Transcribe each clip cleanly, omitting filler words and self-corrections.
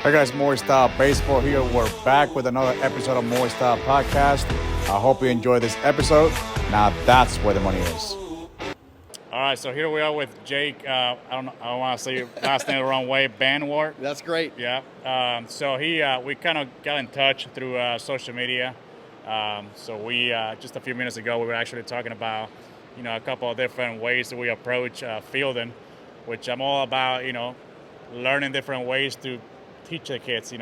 Hey guys, Moy Style Baseball here. We're back with another episode of Moy Style Podcast. I hope you enjoy this episode. Now that's where the money is. All right, so here we are with Jake. I don't want to say your last name the wrong way. Banwart. That's great. Yeah. So we kind of got in touch through social media. So we just a few minutes ago we were actually talking about a couple of different ways that we approach fielding, which I'm all about. Learning different ways to teach the kids,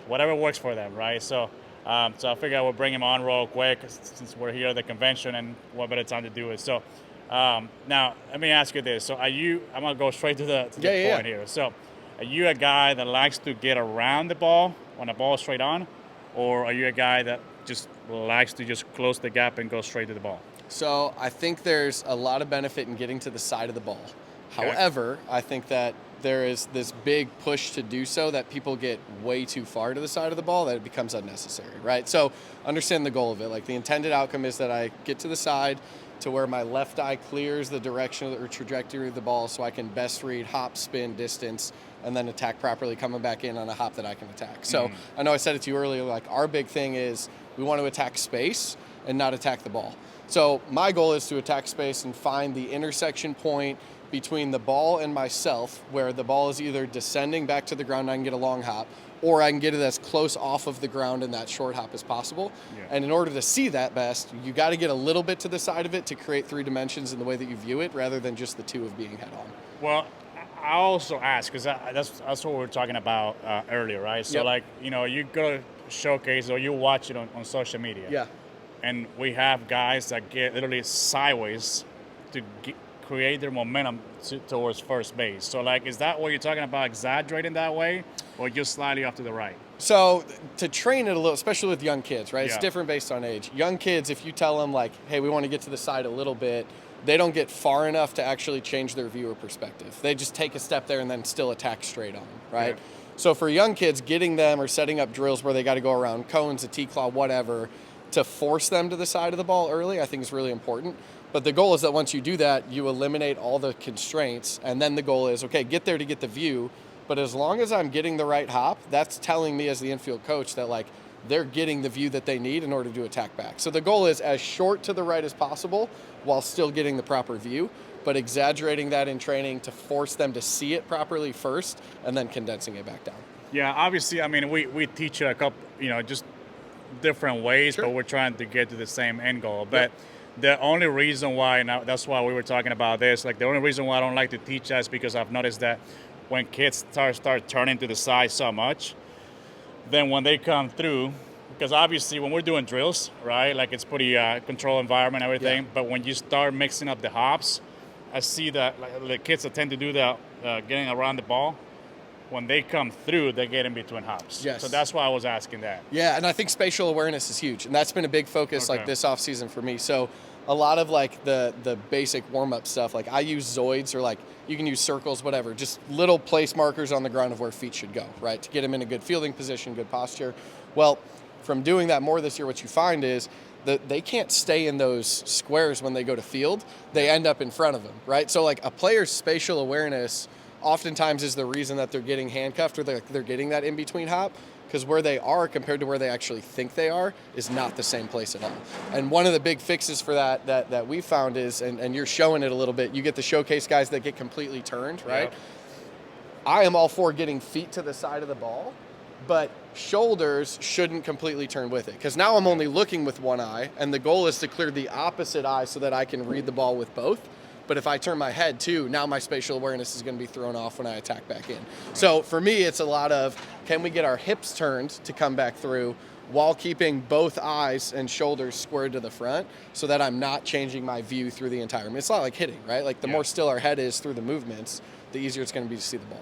whatever works for them, right? So I figured I would bring him on real quick since we're here at the convention, and what better time to do it. So now let me ask you this. So I'm gonna go straight to the point here. So are you a guy that likes to get around the ball when the ball is straight on, or are you a guy that just likes to just close the gap and go straight to the ball? So I think there's a lot of benefit in getting to the side of the ball. Okay. However, I think that there is this big push to do so that people get way too far to the side of the ball that it becomes unnecessary, right? So understand the goal of it. Like the intended outcome is that I get to the side to where my left eye clears the direction or trajectory of the ball so I can best read hop, spin, distance, and then attack properly coming back in on a hop that I can attack. So I know I said it to you earlier, like our big thing is we want to attack space and not attack the ball. So my goal is to attack space and find the intersection point between the ball and myself, where the ball is either descending back to the ground and I can get a long hop, or I can get it as close off of the ground in that short hop as possible. Yeah. And in order to see that best, you got to get a little bit to the side of it to create three dimensions in the way that you view it, rather than just the two of being head on. Well, I also ask, because that's what we were talking about earlier, right? So you go to showcase or you watch it on social media. Yeah. And we have guys that get literally sideways to create their momentum towards first base. So, is that what you're talking about, exaggerating that way, or just slightly off to the right? So, to train it a little, especially with young kids, right? Yeah. It's different based on age. Young kids, if you tell them, hey, we want to get to the side a little bit, they don't get far enough to actually change their view or perspective. They just take a step there and then still attack straight on, right? Yeah. So, for young kids, getting them or setting up drills where they got to go around cones, a T-claw, whatever, to force them to the side of the ball early, I think is really important. But the goal is that once you do that, you eliminate all the constraints, and then the goal is, okay, get there to get the view, but as long as I'm getting the right hop, that's telling me as the infield coach that they're getting the view that they need in order to attack back. So the goal is as short to the right as possible while still getting the proper view, but exaggerating that in training to force them to see it properly first and then condensing it back down. Yeah, obviously, we teach a couple, just different ways, sure, but we're trying to get to the same end goal. But the only reason why, now that's why we were talking about this, the only reason why I don't like to teach that is because I've noticed that when kids start turning to the side so much, then when they come through, because obviously when we're doing drills, right, it's pretty controlled environment, everything, but when you start mixing up the hops, I see that the kids that tend to do that, getting around the ball, when they come through, they get in between hops. Yes. So that's why I was asking that. Yeah, and I think spatial awareness is huge, and that's been a big focus this off season for me. So a lot of the basic warm-up stuff, I use zoids, or you can use circles, whatever, just little place markers on the ground of where feet should go, right, to get them in a good fielding position, good posture. Well, from doing that more this year, what you find is that they can't stay in those squares when they go to field. They end up in front of them, right? So a player's spatial awareness oftentimes is the reason that they're getting handcuffed, or they're getting that in-between hop, because where they are compared to where they actually think they are is not the same place at all. And one of the big fixes for that we found is, and you're showing it a little bit, you get the showcase guys that get completely turned, right? Yep. I am all for getting feet to the side of the ball, but shoulders shouldn't completely turn with it, because now I'm only looking with one eye, and the goal is to clear the opposite eye so that I can read the ball with both. But if I turn my head too, now my spatial awareness is going to be thrown off when I attack back in. So for me, it's a lot of, can we get our hips turned to come back through while keeping both eyes and shoulders squared to the front, so that I'm not changing my view through the entire. It's not like hitting, right? The more still our head is through the movements, the easier it's going to be to see the ball.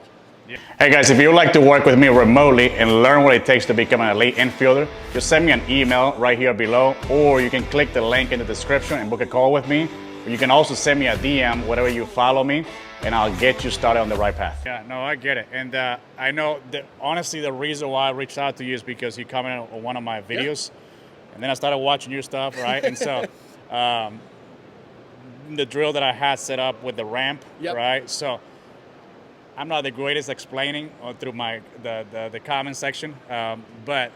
Yeah. Hey guys, if you would like to work with me remotely and learn what it takes to become an elite infielder, just send me an email right here below, or you can click the link in the description and book a call with me. You can also send me a DM, whatever you follow me, and I'll get you started on the right path. Yeah, no, I get it. And I know that honestly, the reason why I reached out to you is because you commented on one of my videos, and then I started watching your stuff, right? And so the drill that I had set up with the ramp, right? So I'm not the greatest explaining through the comment section, but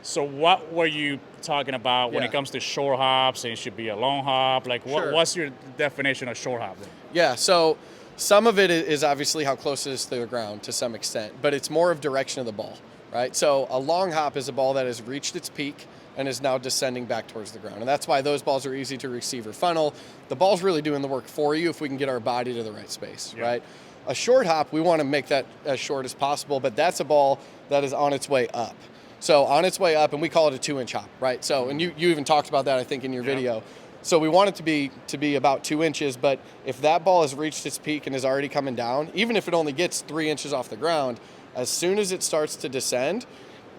so what were you talking about when it comes to short hops and it should be a long hop? Like what's your definition of short hop then? Yeah, so some of it is obviously how close it is to the ground to some extent, but it's more of direction of the ball, right? So a long hop is a ball that has reached its peak and is now descending back towards the ground. And that's why those balls are easy to receive or funnel. The ball's really doing the work for you if we can get our body to the right space, right? A short hop, we want to make that as short as possible, but that's a ball that is on its way up. So on its way up, and we call it a 2-inch hop, right? So, and you even talked about that, I think, in your video. So we want it to be about 2 inches, but if that ball has reached its peak and is already coming down, even if it only gets 3 inches off the ground, as soon as it starts to descend,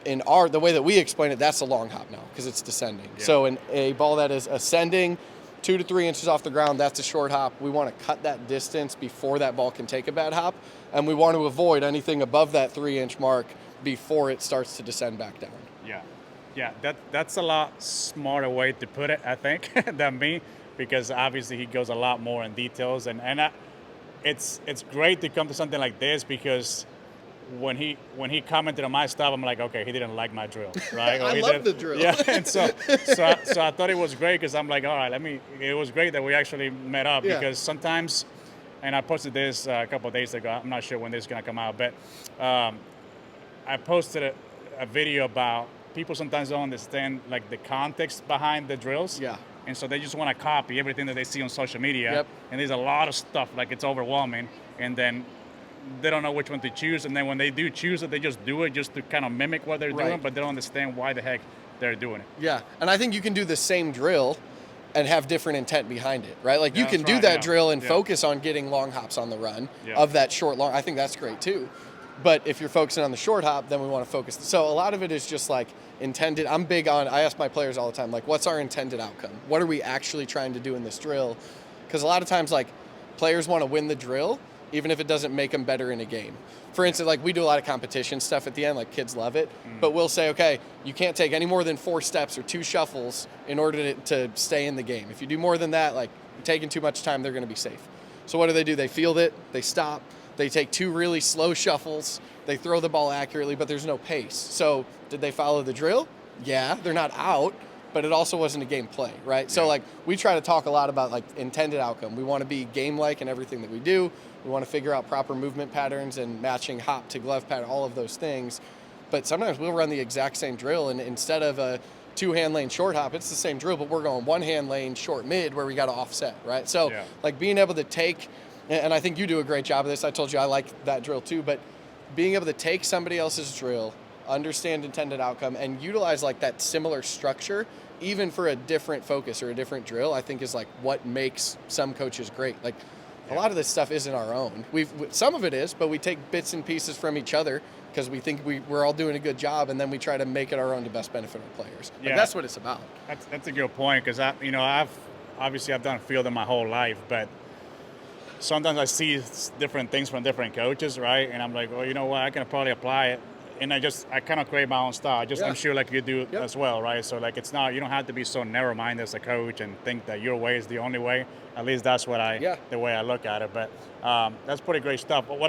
the way that we explain it, that's a long hop now because it's descending. Yeah. So a ball that is ascending 2 to 3 inches off the ground, that's a short hop. We want to cut that distance before that ball can take a bad hop, and we want to avoid anything above that 3-inch mark before it starts to descend back down. Yeah, that's a lot smarter way to put it, I think, than me, because obviously he goes a lot more in details, and it's great to come to something like this because when he commented on my stuff, I'm like, okay, he didn't like my drill, right? I love the drill. Yeah, and so I thought it was great because I'm like, all right, it was great that we actually met up because sometimes, and I posted this a couple of days ago. I'm not sure when this is gonna come out, but I posted a video about people sometimes don't understand like the context behind the drills. Yeah. And so they just want to copy everything that they see on social media. Yep. And there's a lot of stuff, like it's overwhelming. And then they don't know which one to choose. And then when they do choose it, they just do it just to kind of mimic what they're doing, but they don't understand why the heck they're doing it. Yeah. And I think you can do the same drill and have different intent behind it, right? Like you can do that drill and focus on getting long hops on the run of that short long. I think that's great too. But if you're focusing on the short hop, then we want to focus. So a lot of it is just like intended. I ask my players all the time, like, what's our intended outcome? What are we actually trying to do in this drill? Because a lot of times, like, players want to win the drill, even if it doesn't make them better in a game. For instance, like, we do a lot of competition stuff at the end, like, kids love it. But we'll say, okay, you can't take any more than 4 steps or 2 shuffles in order to stay in the game. If you do more than that, like, you're taking too much time, they're going to be safe. So what do? They field it, they stop. They take 2 really slow shuffles. They throw the ball accurately, but there's no pace. So did they follow the drill? Yeah, they're not out, but it also wasn't a game play, right? Yeah. So like we try to talk a lot about like intended outcome. We want to be game-like in everything that we do. We want to figure out proper movement patterns and matching hop to glove pattern, all of those things. But sometimes we'll run the exact same drill, and instead of a 2-hand lane short hop, it's the same drill, but we're going 1-hand lane short mid where we got to offset, right? So like being able to take, and I think you do a great job of this. I told you I like that drill too, but being able to take somebody else's drill, understand intended outcome, and utilize like that similar structure, even for a different focus or a different drill, I think is like what makes some coaches great. Like a lot of this stuff isn't our own. Some of it is, but we take bits and pieces from each other because we think we're all doing a good job, and then we try to make it our own to best benefit our players. Like, that's what it's about. That's a good point because I've done fielding my whole life, but sometimes I see different things from different coaches, right? And I'm like, well, you know what? I can probably apply it. And I kind of create my own style. I'm sure like you do as well, right? So like you don't have to be so narrow-minded as a coach and think that your way is the only way. At least that's what the way I look at it. But that's pretty great stuff. But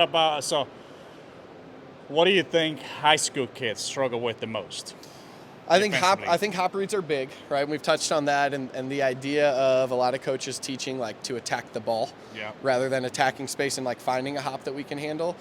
what do you think high school kids struggle with the most? I think hop reads are big, right? And we've touched on that, and the idea of a lot of coaches teaching like to attack the ball rather than attacking space and like finding a hop that we can handle.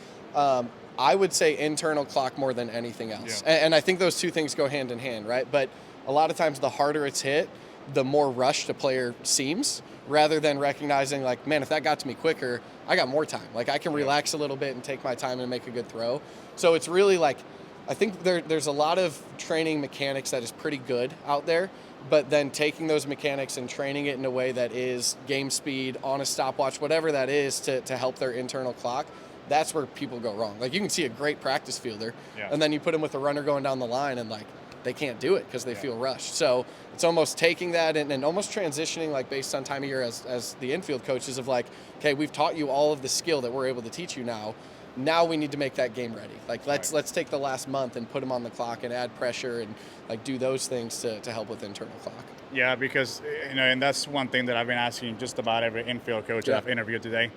I would say internal clock more than anything else. And I think those two things go hand in hand, right? But a lot of times the harder it's hit, the more rushed a player seems, rather than recognizing like, man, if that got to me quicker, I got more time. Like I can relax a little bit and take my time and make a good throw. So it's really like, I think there's a lot of training mechanics that is pretty good out there, but then taking those mechanics and training it in a way that is game speed, on a stopwatch, whatever that is to help their internal clock, that's where people go wrong. Like you can see a great practice fielder, and then you put them with a runner going down the line and like they can't do it because they feel rushed. So it's almost taking that and almost transitioning like based on time of year as the infield coaches of like, okay, we've taught you all of the skill that we're able to teach you now. Now we need to make that game ready. Like let's take the last month and put them on the clock and add pressure and like do those things to help with internal clock. Yeah, because and that's one thing that I've been asking just about every infield coach that I've interviewed today.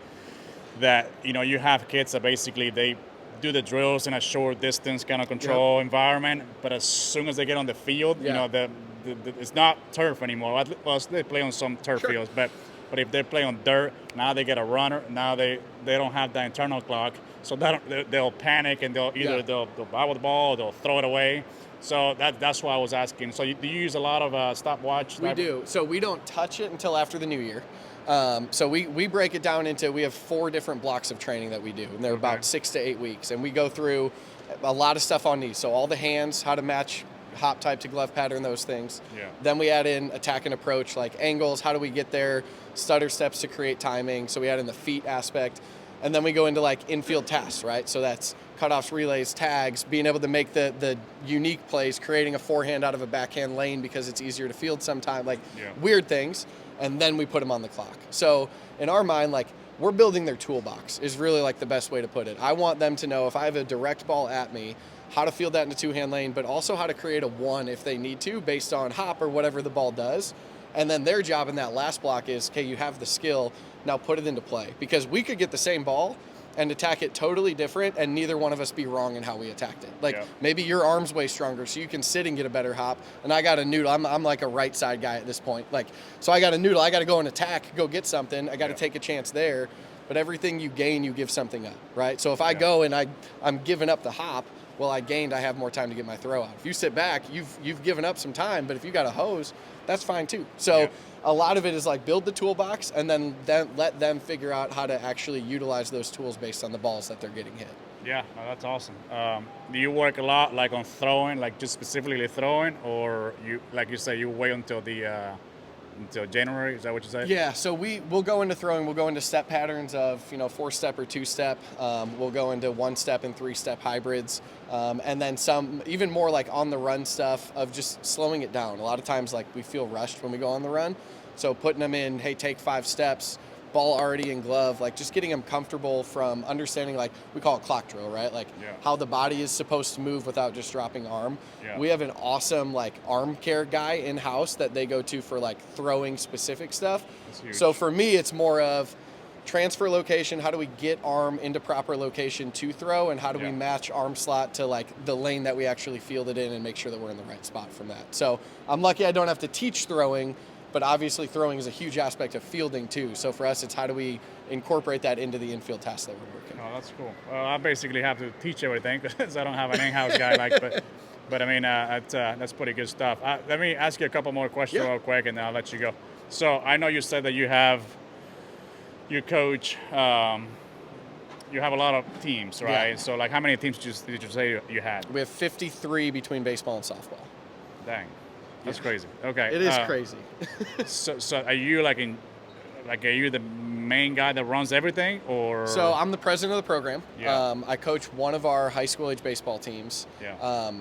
that, you have kids that basically they do the drills in a short distance kind of control environment, but as soon as they get on the field, it's not turf anymore. Well, they play on some turf fields, but if they play on dirt, now they get a runner. Now they don't have the internal clock, so they'll panic and they'll bobble the ball, or they'll throw it away. So that's why I was asking. So do you use a lot of stopwatch? We do. So we don't touch it until after the new year. So we break it down into, we have 4 different blocks of training that we do, and they're about 6 to 8 weeks. And we go through a lot of stuff on these. So all the hands, how to match hop type to glove pattern, those things. Yeah. Then we add in attack and approach, like angles, how do we get there, stutter steps to create timing. So we add in the feet aspect. And then we go into like infield tasks, right? So that's cutoffs, relays, tags, being able to make the unique plays, creating a forehand out of a backhand lane because it's easier to field sometime, weird things. And then we put them on the clock. So in our mind, like, we're building their toolbox is really like the best way to put it. I want them to know if I have a direct ball at me, how to field that into 2-hand lane, but also how to create a 1 if they need to based on hop or whatever the ball does. And then their job in that last block is, okay, you have the skill, now put it into play. Because we could get the same ball and attack it totally different and neither one of us be wrong in how we attacked it. Maybe your arm's way stronger so you can sit and get a better hop, and I got a noodle. I'm like a right side guy at this point. So I got a noodle. I got to go and attack, go get something. I got to take a chance there. But everything you gain, you give something up, right? So if I go and I'm giving up the hop, well, I have more time to get my throw out. If you sit back, you've given up some time, but if you got a hose, that's fine too. So a lot of it is like build the toolbox and then let them figure out how to actually utilize those tools based on the balls that they're getting hit. Yeah, no, that's awesome. Do you work a lot like on throwing, like just specifically throwing, or you, like you say, you wait until until January? Is that what you said? Yeah, so we'll go into throwing. We'll go into step patterns of 4-step or 2-step. We'll go into 1-step and 3-step hybrids, and then some even more like on the run stuff of just slowing it down. A lot of times like we feel rushed when we go on the run, so putting them in, hey, take 5 steps. Ball already in glove, like just getting them comfortable from understanding, like we call it clock drill, right? Like how the body is supposed to move without just dropping arm. We have an awesome like arm care guy in house that they go to for like throwing specific stuff. So for me, it's more of transfer location. How do we get arm into proper location to throw, and how do we match arm slot to like the lane that we actually field it in and make sure that we're in the right spot from that. So I'm lucky I don't have to teach throwing. But obviously throwing is a huge aspect of fielding too. So for us, it's how do we incorporate that into the infield tasks that we're working. Oh, that's cool. I basically have to teach everything because I don't have an in-house guy but I mean, that's pretty good stuff. Let me ask you a couple more questions real quick, and then I'll let you go. So I know you said that you coach, you have a lot of teams, right? Yeah. So like how many teams did you say you had? We have 53 between baseball and softball. Dang. That's crazy. Okay. It is crazy. So are you are you the main guy that runs everything, or? So I'm the president of the program. Yeah. I coach one of our high school age baseball teams. Yeah.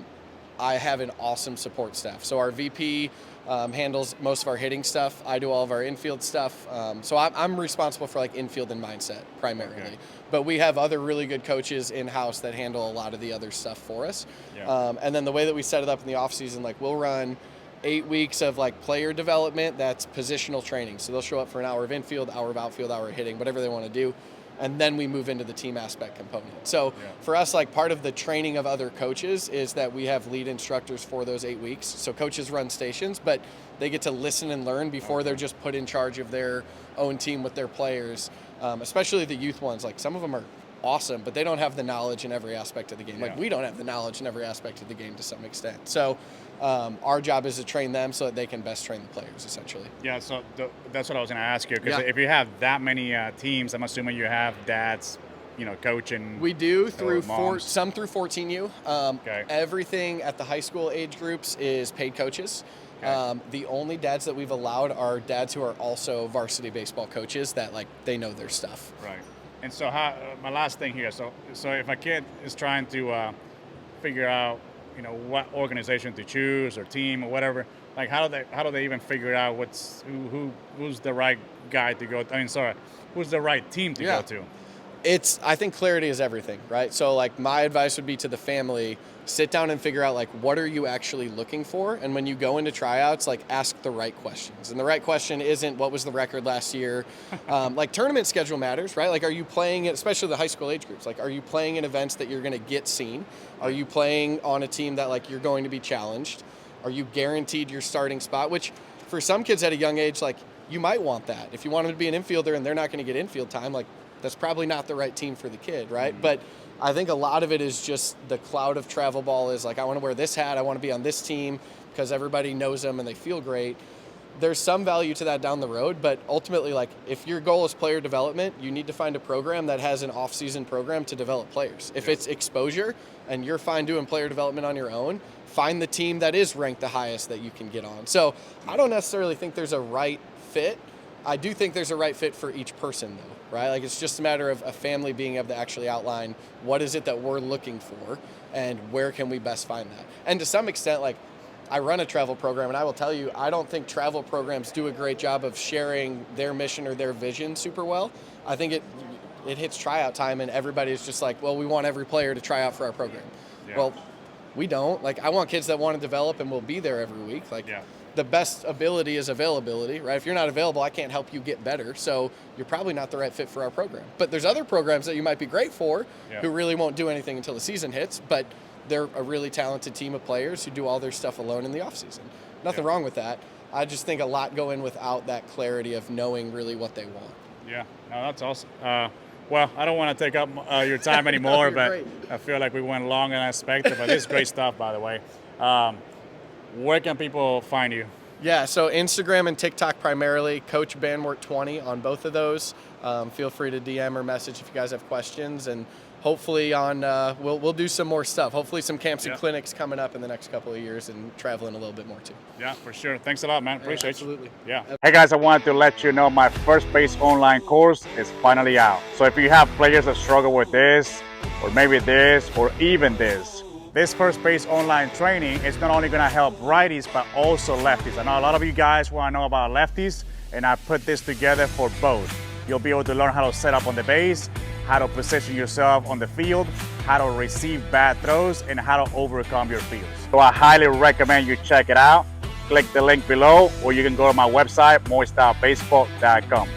I have an awesome support staff. So our VP handles most of our hitting stuff. I do all of our infield stuff. So I'm responsible for like infield and mindset primarily. Okay. But we have other really good coaches in-house that handle a lot of the other stuff for us. Yeah. And then the way that we set it up in the off season, like we'll run 8 weeks of like player development. That's positional training. So they'll show up for an hour of infield, hour of outfield, hour of hitting, whatever they want to do. And then we move into the team aspect component. So for us, like part of the training of other coaches is that we have lead instructors for those 8 weeks. So coaches run stations, but they get to listen and learn before they're just put in charge of their own team with their players, especially the youth ones. Like some of them are awesome, but they don't have the knowledge in every aspect of the game. Like we don't have the knowledge in every aspect of the game to some extent. So our job is to train them so that they can best train the players, essentially. Yeah, so that's what I was going to ask you, because if you have that many teams, I'm assuming you have dads, coaching. We do through moms. some through 14U. Okay. Everything at the high school age groups is paid coaches. Okay. The only dads that we've allowed are dads who are also varsity baseball coaches that like they know their stuff. Right. And so my last thing here, so if a kid is trying to figure out, what organization to choose or team or whatever, like how do they even figure out who's the right guy to go? Who's the right team to go to? I think clarity is everything, right? So like my advice would be to the family, sit down and figure out like what are you actually looking for, and when you go into tryouts, like ask the right questions. And the right question isn't what was the record last year. Like tournament schedule matters, right? Like are you playing, especially the high school age groups, like are you playing in events that you're going to get seen? Are you playing on a team that like you're going to be challenged? Are you guaranteed your starting spot? Which for some kids at a young age, like you might want that. If you want them to be an infielder and they're not going to get infield time, like that's probably not the right team for the kid, right? Mm-hmm. But I think a lot of it is just the cloud of travel ball is like, I want to wear this hat, I want to be on this team because everybody knows them and they feel great. There's some value to that down the road, but ultimately, like if your goal is player development, you need to find a program that has an off-season program to develop players. If it's exposure and you're fine doing player development on your own, find the team that is ranked the highest that you can get on. So I don't necessarily think there's a right fit. I do think there's a right fit for each person though, right? Like it's just a matter of a family being able to actually outline what is it that we're looking for and where can we best find that. And to some extent, like I run a travel program and I will tell you, I don't think travel programs do a great job of sharing their mission or their vision super well. I think it hits tryout time and everybody's just like, well, we want every player to try out for our program. Yeah. Well, we don't. Like I want kids that want to develop and will be there every week. Like the best ability is availability, right? If you're not available, I can't help you get better. So you're probably not the right fit for our program. But there's other programs that you might be great for who really won't do anything until the season hits, but they're a really talented team of players who do all their stuff alone in the off season. Nothing wrong with that. I just think a lot go in without that clarity of knowing really what they want. Yeah, no, that's awesome. Well, I don't want to take up your time anymore, but great. I feel like we went long and unexpected, but this is great stuff, by the way. Where can people find you? Yeah, so Instagram and TikTok primarily, Coach Banwart 20 on both of those. Feel free to DM or message if you guys have questions, and hopefully we'll do some more stuff. Hopefully some camps and clinics coming up in the next couple of years and traveling a little bit more too. Yeah, for sure. Thanks a lot, man. Appreciate absolutely. You. Yeah. Hey guys, I wanted to let you know my first base online course is finally out. So if you have players that struggle with this, or maybe this, or even this first base online training is not only going to help righties, but also lefties. I know a lot of you guys want to know about lefties, and I put this together for both. You'll be able to learn how to set up on the base, how to position yourself on the field, how to receive bad throws, and how to overcome your fields. So I highly recommend you check it out. Click the link below, or you can go to my website, moystylebaseball.com.